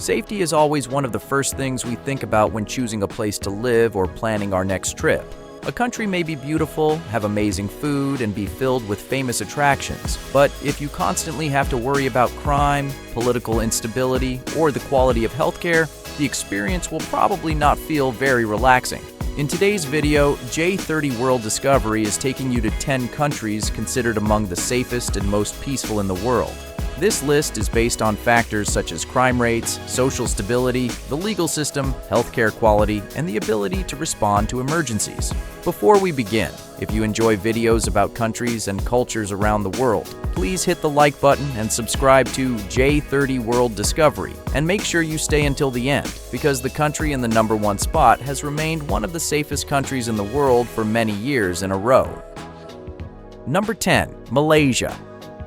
Safety is always one of the first things we think about when choosing a place to live or planning our next trip. A country may be beautiful, have amazing food, and be filled with famous attractions, but if you constantly have to worry about crime, political instability, or the quality of healthcare, the experience will probably not feel very relaxing. In today's video, J30 World Discovery is taking you to 10 countries considered among the safest and most peaceful in the world. This list is based on factors such as crime rates, social stability, the legal system, healthcare quality, and the ability to respond to emergencies. Before we begin, if you enjoy videos about countries and cultures around the world, please hit the like button and subscribe to J30 World Discovery, and make sure you stay until the end, because the country in the #1 spot has remained one of the safest countries in the world for many years in a row. Number 10. Malaysia.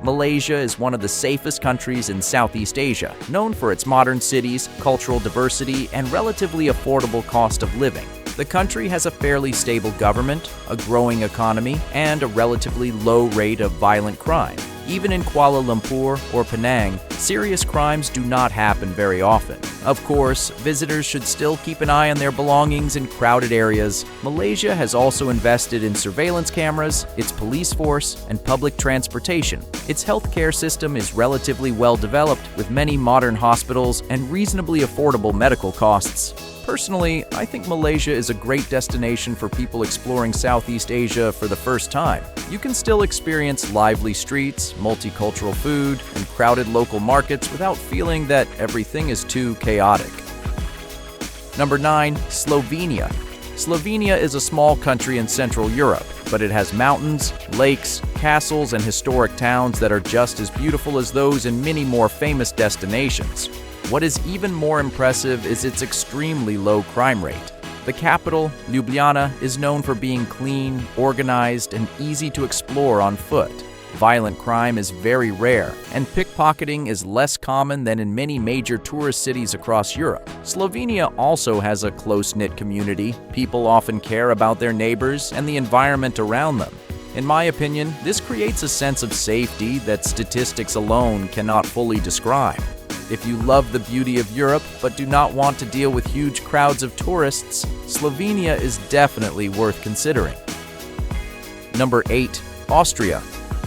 Malaysia is one of the safest countries in Southeast Asia, known for its modern cities, cultural diversity, and relatively affordable cost of living. The country has a fairly stable government, a growing economy, and a relatively low rate of violent crime. Even in Kuala Lumpur or Penang, serious crimes do not happen very often. Of course, visitors should still keep an eye on their belongings in crowded areas. Malaysia has also invested in surveillance cameras, its police force, and public transportation. Its healthcare system is relatively well developed, with many modern hospitals and reasonably affordable medical costs. Personally, I think Malaysia is a great destination for people exploring Southeast Asia for the first time. You can still experience lively streets, multicultural food, and crowded local markets without feeling that everything is too chaotic. Number 9. Slovenia. Slovenia is a small country in Central Europe, but it has mountains, lakes, castles, and historic towns that are just as beautiful as those in many more famous destinations. What is even more impressive is its extremely low crime rate. The capital, Ljubljana, is known for being clean, organized, and easy to explore on foot. Violent crime is very rare, and pickpocketing is less common than in many major tourist cities across Europe. Slovenia also has a close-knit community. People often care about their neighbors and the environment around them. In my opinion, this creates a sense of safety that statistics alone cannot fully describe. If you love the beauty of Europe but do not want to deal with huge crowds of tourists, Slovenia is definitely worth considering. Number 8. Austria.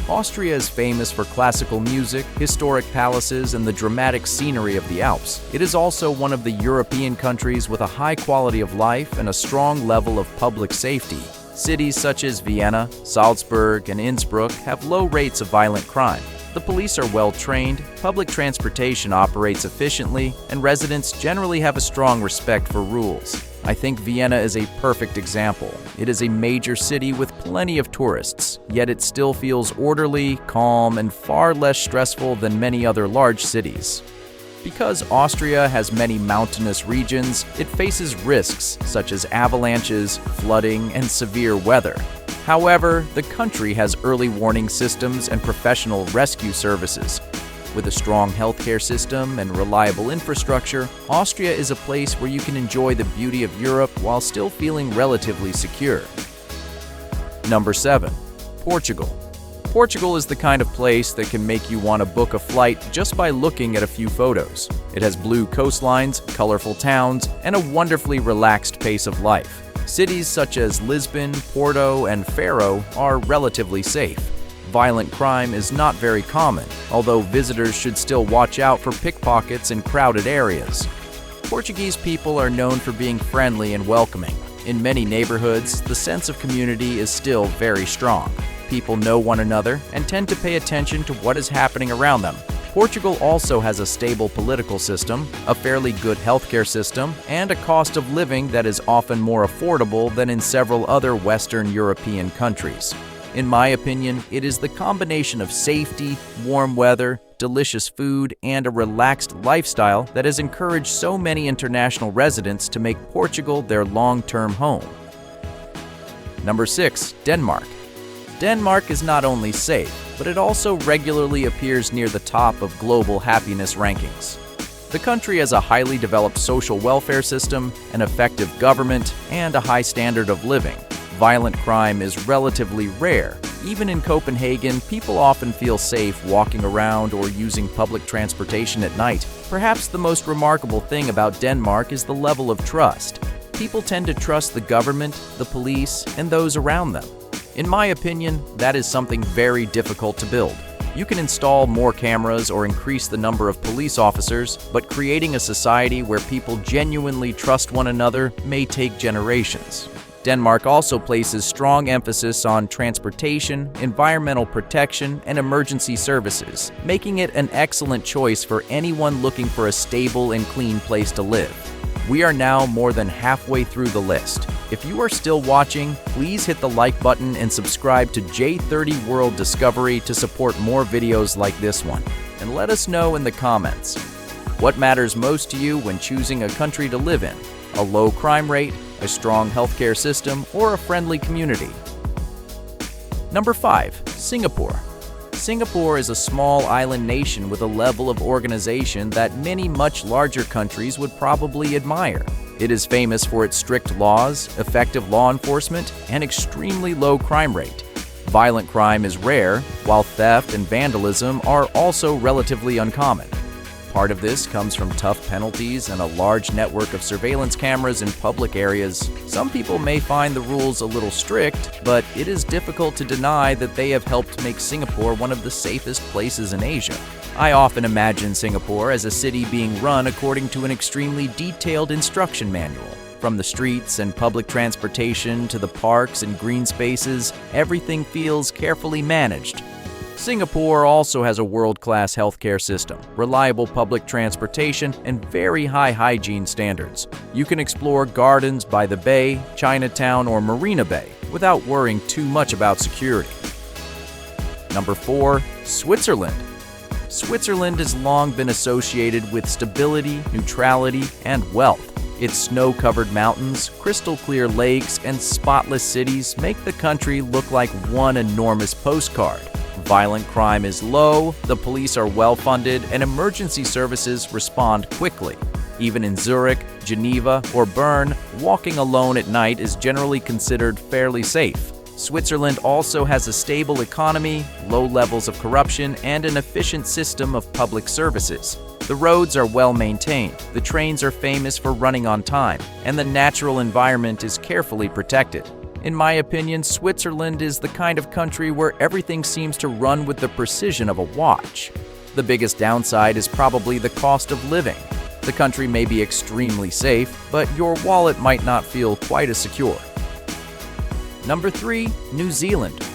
Austria is famous for classical music, historic palaces, and the dramatic scenery of the Alps. It is also one of the European countries with a high quality of life and a strong level of public safety. Cities such as Vienna, Salzburg, and Innsbruck have low rates of violent crime. The police are well trained, public transportation operates efficiently, and residents generally have a strong respect for rules. I think Vienna is a perfect example. It is a major city with plenty of tourists, yet it still feels orderly, calm, and far less stressful than many other large cities. Because Austria has many mountainous regions, it faces risks such as avalanches, flooding, and severe weather. However, the country has early warning systems and professional rescue services. With a strong healthcare system and reliable infrastructure, Austria is a place where you can enjoy the beauty of Europe while still feeling relatively secure. Number 7. Portugal. Portugal is the kind of place that can make you want to book a flight just by looking at a few photos. It has blue coastlines, colorful towns, and a wonderfully relaxed pace of life. Cities such as Lisbon, Porto, and Faro are relatively safe. Violent crime is not very common, although visitors should still watch out for pickpockets in crowded areas. Portuguese people are known for being friendly and welcoming. In many neighborhoods, the sense of community is still very strong. People know one another and tend to pay attention to what is happening around them. Portugal also has a stable political system, a fairly good healthcare system, and a cost of living that is often more affordable than in several other Western European countries. In my opinion, it is the combination of safety, warm weather, delicious food, and a relaxed lifestyle that has encouraged so many international residents to make Portugal their long-term home. Number 6. Denmark. Denmark is not only safe, but it also regularly appears near the top of global happiness rankings. The country has a highly developed social welfare system, an effective government, and a high standard of living. Violent crime is relatively rare, Even in Copenhagen, people often feel safe walking around or using public transportation at night. Perhaps the most remarkable thing about Denmark is the level of trust. People tend to trust the government, the police, and those around them. In my opinion, that is something very difficult to build. You can install more cameras or increase the number of police officers, but creating a society where people genuinely trust one another may take generations. Denmark also places strong emphasis on transportation, environmental protection, and emergency services, making it an excellent choice for anyone looking for a stable and clean place to live. We are now more than halfway through the list. If you are still watching, please hit the like button and subscribe to J30 World Discovery to support more videos like this one. And let us know in the comments, what matters most to you when choosing a country to live in? A low crime rate, a strong healthcare system, or a friendly community? Number 5. Singapore. Singapore is a small island nation with a level of organization that many much larger countries would probably admire. It is famous for its strict laws, effective law enforcement, and extremely low crime rate. Violent crime is rare, while theft and vandalism are also relatively uncommon. Part of this comes from tough penalties and a large network of surveillance cameras in public areas. Some people may find the rules a little strict, but it is difficult to deny that they have helped make Singapore one of the safest places in Asia. I often imagine Singapore as a city being run according to an extremely detailed instruction manual. From the streets and public transportation to the parks and green spaces, everything feels carefully managed. Singapore also has a world-class healthcare system, reliable public transportation, and very high hygiene standards. You can explore gardens by the bay, Chinatown, or Marina Bay without worrying too much about security. Number 4. Switzerland. Switzerland has long been associated with stability, neutrality, and wealth. Its snow-covered mountains, crystal-clear lakes, and spotless cities make the country look like one enormous postcard. Violent crime is low, the police are well-funded, and emergency services respond quickly. Even in Zurich, Geneva, or Bern, walking alone at night is generally considered fairly safe. Switzerland also has a stable economy, low levels of corruption, and an efficient system of public services. The roads are well maintained, the trains are famous for running on time, and the natural environment is carefully protected. In my opinion, Switzerland is the kind of country where everything seems to run with the precision of a watch. The biggest downside is probably the cost of living. The country may be extremely safe, but your wallet might not feel quite as secure. Number 3. New Zealand.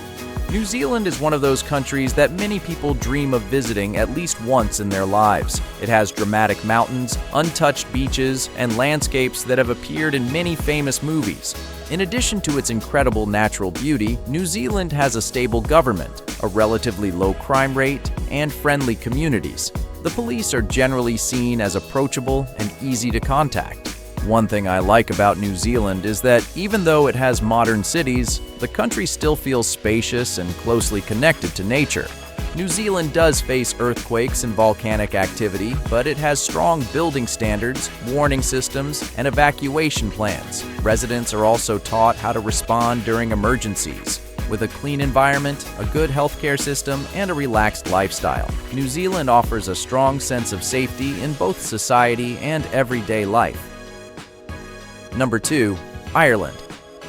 New Zealand is one of those countries that many people dream of visiting at least once in their lives. It has dramatic mountains, untouched beaches, and landscapes that have appeared in many famous movies. In addition to its incredible natural beauty, New Zealand has a stable government, a relatively low crime rate, and friendly communities. The police are generally seen as approachable and easy to contact. One thing I like about New Zealand is that even though it has modern cities, the country still feels spacious and closely connected to nature. New Zealand does face earthquakes and volcanic activity, but it has strong building standards, warning systems, and evacuation plans. Residents are also taught how to respond during emergencies. With a clean environment, a good healthcare system, and a relaxed lifestyle, New Zealand offers a strong sense of safety in both society and everyday life. Number 2. Ireland.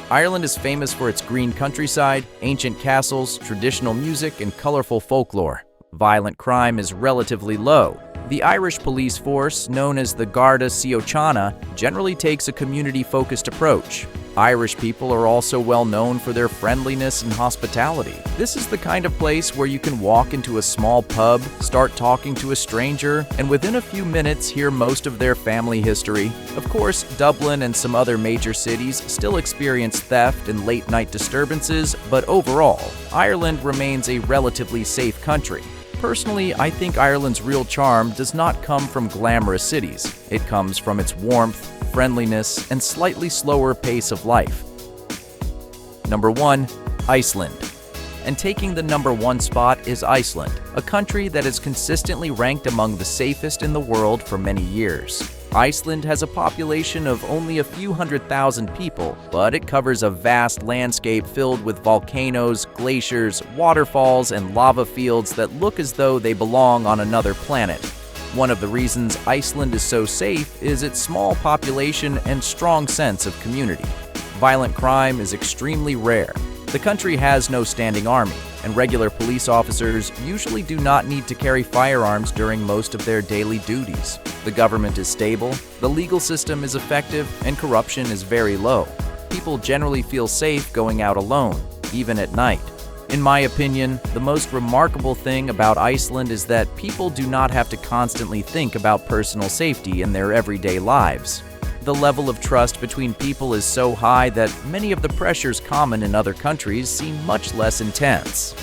Ireland is famous for its green countryside, ancient castles, traditional music, and colorful folklore. Violent crime is relatively low. The Irish police force, known as the Garda Síochána, generally takes a community-focused approach. Irish people are also well known for their friendliness and hospitality. This is the kind of place where you can walk into a small pub, start talking to a stranger, and within a few minutes hear most of their family history. Of course, Dublin and some other major cities still experience theft and late-night disturbances, but overall, Ireland remains a relatively safe country. Personally, I think Ireland's real charm does not come from glamorous cities. It comes from its warmth, friendliness, and slightly slower pace of life. Number 1. Iceland. And taking the number 1 spot is Iceland, a country that is consistently ranked among the safest in the world for many years. Iceland has a population of only a few 100,000 people, but it covers a vast landscape filled with volcanoes, glaciers, waterfalls, and lava fields that look as though they belong on another planet. One of the reasons Iceland is so safe is its small population and strong sense of community. Violent crime is extremely rare. The country has no standing army, and regular police officers usually do not need to carry firearms during most of their daily duties. The government is stable, the legal system is effective, and corruption is very low. People generally feel safe going out alone, even at night. In my opinion, the most remarkable thing about Iceland is that people do not have to constantly think about personal safety in their everyday lives. The level of trust between people is so high that many of the pressures common in other countries seem much less intense.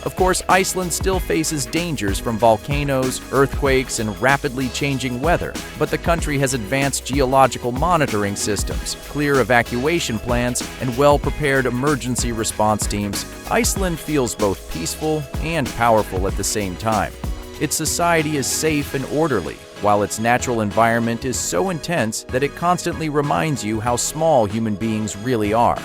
Of course, Iceland still faces dangers from volcanoes, earthquakes, and rapidly changing weather, but the country has advanced geological monitoring systems, clear evacuation plans, and well-prepared emergency response teams. Iceland feels both peaceful and powerful at the same time. Its society is safe and orderly, while its natural environment is so intense that it constantly reminds you how small human beings really are.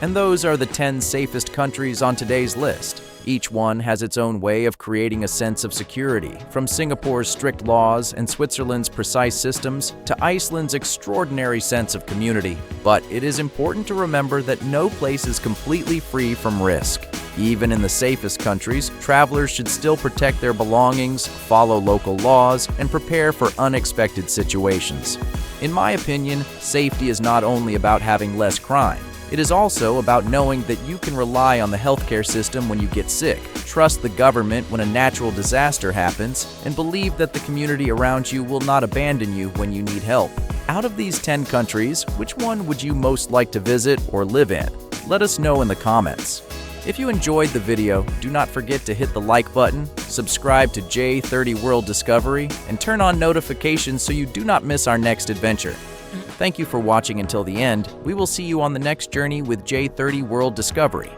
And those are the 10 safest countries on today's list. Each one has its own way of creating a sense of security, from Singapore's strict laws and Switzerland's precise systems to Iceland's extraordinary sense of community. But it is important to remember that no place is completely free from risk. Even in the safest countries, travelers should still protect their belongings, follow local laws, and prepare for unexpected situations. In my opinion, safety is not only about having less crime. It is also about knowing that you can rely on the healthcare system when you get sick, trust the government when a natural disaster happens, and believe that the community around you will not abandon you when you need help. Out of these 10 countries, which one would you most like to visit or live in? Let us know in the comments. If you enjoyed the video, do not forget to hit the like button, subscribe to J30 World Discovery, and turn on notifications so you do not miss our next adventure. Thank you for watching until the end. We will see you on the next journey with J30 World Discovery.